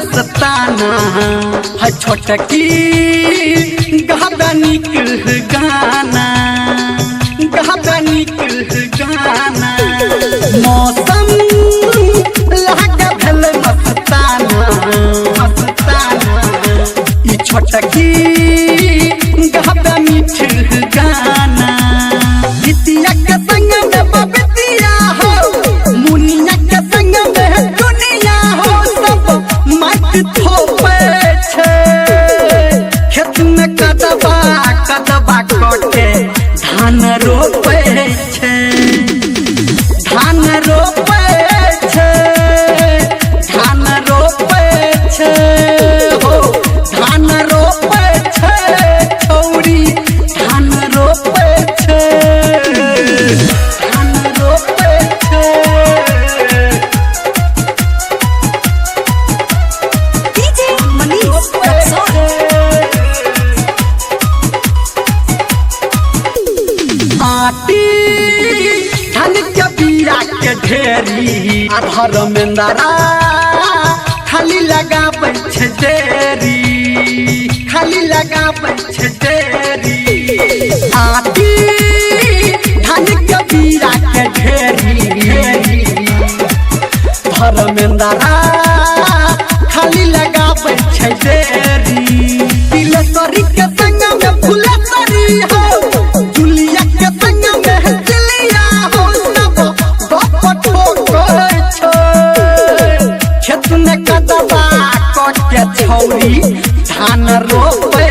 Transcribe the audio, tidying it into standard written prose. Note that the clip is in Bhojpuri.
मस्ताना है छोटकी गाबा निकल गाना गाना मौसम लहका भल मस्ताना ई छोटकी गाबा मीठ गाना बिटिया के संग में बबितिया हो मुनिया के संग में दुनिया हो सब माट थोपे छे खेत में कदबा कटे धान रोपे छे धान रोपे छे हो धान रोपे छे छौरी धान रोपे छे DJ Manish Rexon. आटी धान के बिया के ढेरी आधार में दरा खाली लगाबै छे देरी आटी धान के बिया के ढेरी धर्मेंद्रा खाली लगाबै छे देरी तिलसरी के संग में फुलसरी हो जुलिया के संग में जुलिया हो सब गपठो कहै छे खेत में कदबा कट के छौरी धान रोपे